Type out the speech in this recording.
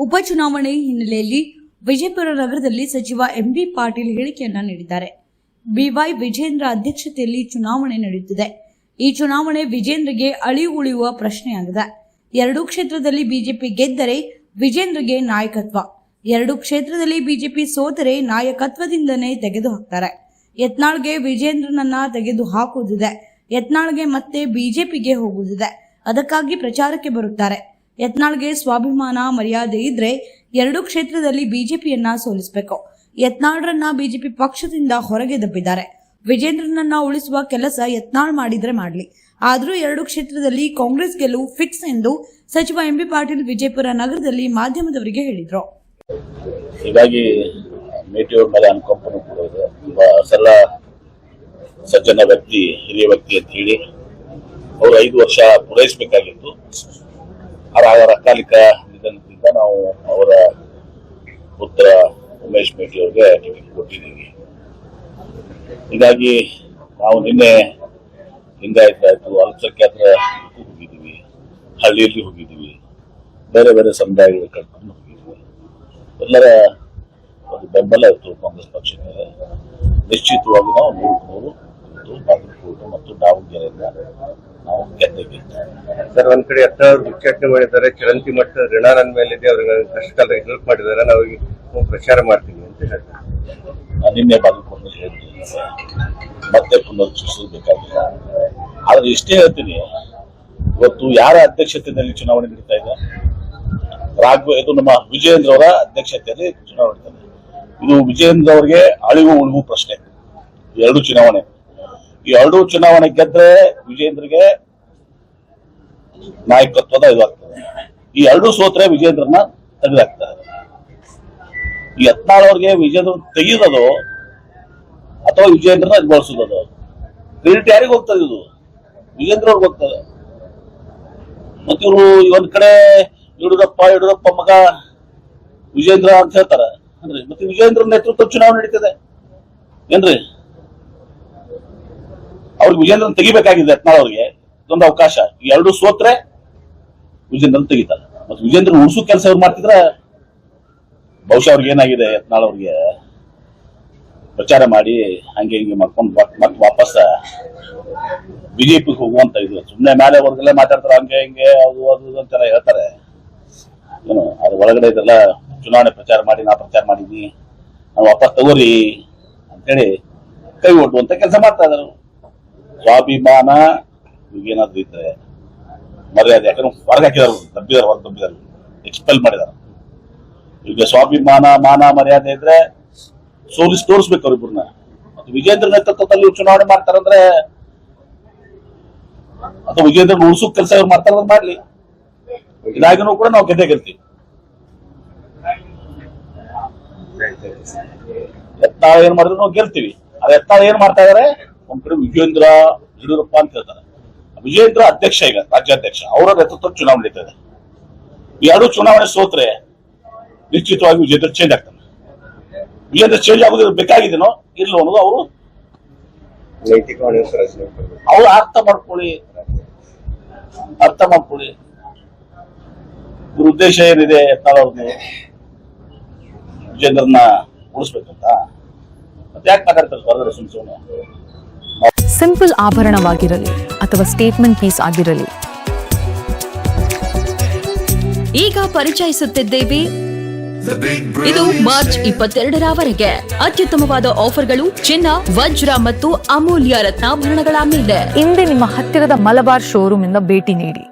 ಉಪಚುನಾವಣೆ ಹಿನ್ನೆಲೆಯಲ್ಲಿ ವಿಜಯಪುರ ನಗರದಲ್ಲಿ ಸಚಿವ ಎಂಬಿ ಪಾಟೀಲ್ ಹೇಳಿಕೆಯನ್ನ ನೀಡಿದ್ದಾರೆ. ಬಿವೈ ವಿಜೇಂದ್ರ ಅಧ್ಯಕ್ಷತೆಯಲ್ಲಿ ಚುನಾವಣೆ ನಡೆಯುತ್ತಿದೆ. ಈ ಚುನಾವಣೆ ವಿಜೇಂದ್ರಗೆ ಉಳಿಯುವ ಪ್ರಶ್ನೆಯಾಗಿದೆ. 2 ಕ್ಷೇತ್ರದಲ್ಲಿ ಬಿಜೆಪಿ ಗೆದ್ದರೆ ವಿಜೇಂದ್ರಗೆ ನಾಯಕತ್ವ, 2 ಕ್ಷೇತ್ರದಲ್ಲಿ ಬಿಜೆಪಿ ಸೋತರೆ ನಾಯಕತ್ವದಿಂದನೇ ತೆಗೆದುಹಾಕ್ತಾರೆ. ಯತ್ನಾಳ್ಗೆ ವಿಜೇಂದ್ರನನ್ನ ತೆಗೆದು ಹಾಕುವುದಿದೆ. ಯತ್ನಾಳ್ಗೆ ಮತ್ತೆ ಬಿಜೆಪಿಗೆ ಹೋಗುವುದಿದೆ. ಅದಕ್ಕಾಗಿ ಪ್ರಚಾರಕ್ಕೆ ಬರುತ್ತಾರೆ. ಯತ್ನಾಳ್ಗೆ ಸ್ವಾಭಿಮಾನ ಮರ್ಯಾದೆ ಇದ್ರೆ 2 ಕ್ಷೇತ್ರದಲ್ಲಿ ಬಿಜೆಪಿಯನ್ನ ಸೋಲಿಸಬೇಕು. ಯತ್ನಾಳ್ರನ್ನ ಬಿಜೆಪಿ ಪಕ್ಷದಿಂದ ಹೊರಗೆ ದಬ್ಬಿದ್ದಾರೆ. ವಿಜೇಂದ್ರನನ್ನ ಉಳಿಸುವ ಕೆಲಸ ಯತ್ನಾಳ್ ಮಾಡಿದ್ರೆ ಮಾಡಲಿ, ಆದ್ರೂ 2 ಕ್ಷೇತ್ರದಲ್ಲಿ ಕಾಂಗ್ರೆಸ್ ಗೆಲುವು ಫಿಕ್ಸ್ ಎಂದು ಸಚಿವ ಎಂಬಿ ಪಾಟೀಲ್ ವಿಜಯಪುರ ನಗರದಲ್ಲಿ ಮಾಧ್ಯಮದವರಿಗೆ ಹೇಳಿದ್ರು. ಹೀಗಾಗಿ ಮೇಟಿಯವ್ರ ಮೇಲೆ ಅನುಕಂಪನೂ ಕೊಡೋದು, ಸರಳ ಸಜ್ಜನ ವ್ಯಕ್ತಿ, ಹಿರಿಯ ವ್ಯಕ್ತಿ ಅಂತ ಹೇಳಿ ಅವರು 5 ವರ್ಷ ಪೂರೈಸಬೇಕಾಗಿತ್ತು. ಅವರ ಅಕಾಲಿಕ ನಿಧನದಿಂದ ನಾವು ಅವರ ಪುತ್ರ ಉಮೇಶ್ ಮೇಟಿ ಅವರಿಗೆ ಟಿಕೆಟ್ ಕೊಟ್ಟಿದ್ದೀವಿ. ಹೀಗಾಗಿ ನಾವು ನಿನ್ನೆ ಲಿಂಗಾಯತರಾಯ್ತು, ಅಲ್ಪಸಂಖ್ಯಾತರ ಹೋಗಿದ್ದೀವಿ, ಹಳ್ಳಿಯಲ್ಲಿ ಹೋಗಿದ್ದೀವಿ, ಬೇರೆ ಬೇರೆ ಸಮುದಾಯಗಳು ಕರ್ಕೊಂಡು ಹೋಗಿದ್ದೀವಿ. ಎಲ್ಲರ ಒಂದು ಬೆಂಬಲ ಇತ್ತು ಕಾಂಗ್ರೆಸ್ ಪಕ್ಷಕ್ಕೆ. ನಿಶ್ಚಿತವಾಗಿ ನಾವು 100% ಬಾಗಲಕೋಟೆ ಮತ್ತು ದಾವಣಗೆರೆಯಿಂದ ನಾವು ಗೆದ್ದಿದ್ದೇವೆ. ಸರ್, ಒಂದ್ ಕಡೆ ಯತ್ನಾಳ್ ಉಚ್ಚಾಟನೆ ಮಾಡಿದ್ದಾರೆ, ಚರಂತಿ ಮಠ ಋಣ ನನ್ನ ಮೇಲಿದೆ, ಅವ್ರಿಗೆ ಕಷ್ಟ ಕಾಲದಲ್ಲಿ ಹೆಲ್ಪ್ ಮಾಡಿದ್ದಾರೆ, ನಾವು ಪ್ರಚಾರ ಮಾಡ್ತೀವಿ ಅಂತ ಹೇಳ್ತಾರೆ. ನಾನು ನಿನ್ನೆ ಬಾಗಲಕೋಟೆಯಲ್ಲಿ ಹೇಳ್ತೀನಿ, ಮತ್ತೆ ಪುನರುಚ್ಚರಿಸಬೇಕಾಗಿಲ್ಲ. ಆದ್ರೆ ಇಷ್ಟೇ ಹೇಳ್ತೀನಿ, ಇವತ್ತು ಯಾರ ಅಧ್ಯಕ್ಷತೆಯಲ್ಲಿ ಚುನಾವಣೆ ನಡೀತಾ ಇದೆ? ಇದು ನಮ್ಮ ವಿಜಯೇಂದ್ರ ಅವರ ಅಧ್ಯಕ್ಷತೆಯಲ್ಲಿ ಚುನಾವಣೆ ನಡೀತಾ ಇದೆ. ಇದು ವಿಜಯೇಂದ್ರ ಅವರಿಗೆ ಉಳಿವು ಪ್ರಶ್ನೆ. 2 ಚುನಾವಣೆ, ಈ 2 ಚುನಾವಣೆ ಗೆದ್ರೆ ವಿಜಯೇಂದ್ರಗೆ ನಾಯಕತ್ವದ ಇದಾಗ್ತದೆ. ಈ 2 ಸೋತ್ರೆ ವಿಜಯೇಂದ್ರನ ತೆಗೆದಾಕ್ತಾರೆ. ಈ ಯತ್ನಾಳ್ ಅವ್ರಿಗೆ ವಿಜಯೇಂದ್ರ ತೆಗೆಯೋದು ಅಥವಾ ವಿಜಯೇಂದ್ರನ ಬಳಸೋದು, ಕ್ರೆಡಿಟ್ ಯಾರಿಗೆ ಹೋಗ್ತದೆ? ಇದು ವಿಜೇಂದ್ರ ಅವ್ರಿಗೆ ಹೋಗ್ತದೆ. ಮತ್ತೆ ಇವರು ಒಂದ್ ಕಡೆ ಯಡಿಯೂರಪ್ಪ ಮಗ ವಿಜೇಂದ್ರ ಅಂತ ಹೇಳ್ತಾರೆ ಅಂದ್ರೆ, ಮತ್ತೆ ವಿಜೇಂದ್ರ ನೇತೃತ್ವ ಚುನಾವಣೆ ನಡೀತದೆ ಏನ್ರಿ? ಅವ್ರಿಗೆ ವಿಜೇಂದ್ರನ್ ತೆಗಿಬೇಕಾಗಿದೆ ಯತ್ನಾಳ್ ಅವ್ರಿಗೆ ಇದೊಂದು ಅವಕಾಶ. ಈ 2 ಸೋತ್ರೆ ವಿಜೇಂದ್ರನ್ ತೆಗಿತಾರೆ. ಮತ್ತೆ ವಿಜೇಂದ್ರ ಉಳಿಸೋ ಕೆಲಸ ಅವ್ರು ಮಾಡ್ತಿದ್ರೆ ಬಹುಶಃ ಅವ್ರಿಗೆ ಏನಾಗಿದೆ, ಯತ್ನಾಳ್ ಅವ್ರಿಗೆ ಪ್ರಚಾರ ಮಾಡಿ ಹಂಗೆ ಹಿಂಗೆ ಮಾಡ್ಕೊಂಡು ಮತ್ತೆ ವಾಪಸ್ ಬಿಜೆಪಿಗೆ ಹೋಗುವಂತ ಇದು. ಸುಮ್ಮನೆ ಮೇಲೆ ಅವ್ರಿಗೆಲ್ಲ ಮಾತಾಡ್ತಾರೆ, ಹಂಗೆ ಹಿಂಗೆ ಅದು ಅಂತೆಲ್ಲ ಹೇಳ್ತಾರೆ. ಏನು ಅದ್ರ ಒಳಗಡೆ ಇದೆಲ್ಲ ಚುನಾವಣೆ ಪ್ರಚಾರ ಮಾಡಿ, ನಾ ಪ್ರಚಾರ ಮಾಡಿದ್ನಿ, ನಾವು ವಾಪಸ್ ತಗೋರಿ ಅಂತೇಳಿ ಕೈ ಒಡ್ಡುವಂತ ಕೆಲಸ ಮಾಡ್ತಾ ಇದ್ದಾರೆ. ಸ್ವಾಭಿಮಾನ ಏನಾದ್ರು ಇದ್ರೆ ಮರ್ಯಾದೆ, ಯಾಕಂದ್ರೆ ಹೊರಗೆ ಹಾಕಿದಾರೆ, ದಬ್ಬಿದಾರೆ, ಎಕ್ಸ್ಪೆಲ್ ಮಾಡಿದಾರೆ. ಈಗ ಸ್ವಾಭಿಮಾನ ಮಾನ ಮರ್ಯಾದೆ ಇದ್ರೆ ಸೋಲಿಸಿ ತೋರಿಸ್ಬೇಕು ಅವ್ರಿಬ್ಬರನ್ನ. ಮತ್ತು ವಿಜೇಂದ್ರ ನೇತೃತ್ವದಲ್ಲಿ ಚುನಾವಣೆ ಮಾಡ್ತಾರಂದ್ರೆ ಅಥವಾ ವಿಜೇಂದ್ರ ಉಳಿಸೋ ಕೆಲಸ ಇವ್ರು ಮಾಡ್ತಾರಂದ್ರೆ ಮಾಡ್ಲಿ. ಇದಾಗಿನೂ ಕೂಡ ನಾವು ಗೆಲ್ತೀವಿ. ಯತ್ನಾಳ್ ಏನ್ ಮಾಡಿದ್ರು ನಾವು ಗೆಲ್ತೀವಿ. ಆದ್ರೆ ಯತ್ನಾಳ್ ಏನ್ ಮಾಡ್ತಾ ಇದಾರೆ, ಒಂದ್ ಕಡೆ ವಿಜೇಂದ್ರ ಯಡಿಯೂರಪ್ಪ ಅಂತ ಹೇಳ್ತಾರೆ. ವಿಜೇಂದ್ರ ಅಧ್ಯಕ್ಷ, ಈಗ ರಾಜ್ಯಾಧ್ಯಕ್ಷ, ಅವರ ನೇತೃತ್ವ ಚುನಾವಣೆ ನಡೀತದೆ. ಈ 2 ಚುನಾವಣೆ ಸೋತ್ರೆ ನಿಶ್ಚಿತವಾಗಿ ವಿಜೇಂದ್ರ ಚೇಂಜ್ ಆಗ್ತಾನೆ. ವಿಜೇಂದ್ರ ಚೇಂಜ್ ಆಗೋದು ಬೇಕಾಗಿದೆನೋ ಇಲ್ಲೋ ಅನ್ನೋದು ಅವ್ರು ಅರ್ಥ ಮಾಡ್ಕೊಳ್ಳಿ. ಇವ್ರ ಉದ್ದೇಶ ಏನಿದೆ, ಯತ್ನಾಳ್ ಅವ್ರದ್ದು ವಿಜೇಂದ್ರನ ಉಳಿಸ್ಬೇಕಂತ. ಮತ್ತೆ ಯಾಕೆ ಮಾತಾಡ್ತಾರೆ ಹೊರಗಡೆ ಸುಮ್ಮನೆ? ಸಿಂಪಲ್ ಆಭರಣವಾಗಿರಲಿ ಅಥವಾ ಸ್ಟೇಟ್ಮೆಂಟ್ ಪೀಸ್ ಆಗಿರಲಿ, ಈಗ ಪರಿಚಯಿಸುತ್ತಿದ್ದೇವೆ. ಇದು ಮಾರ್ಚ್ 22ರವರೆಗೆ ಅತ್ಯುತ್ತಮವಾದ ಆಫರ್ಗಳು ಚಿನ್ನ, ವಜ್ರ ಮತ್ತು ಅಮೂಲ್ಯ ರತ್ನಾಭರಣಗಳ ಮೇಲೆ. ಇಂದೇ ನಿಮ್ಮ ಹತ್ತಿರದ ಮಲಬಾರ್ ಶೋರೂಮ್ ಇಂದ ಭೇಟಿ ನೀಡಿ.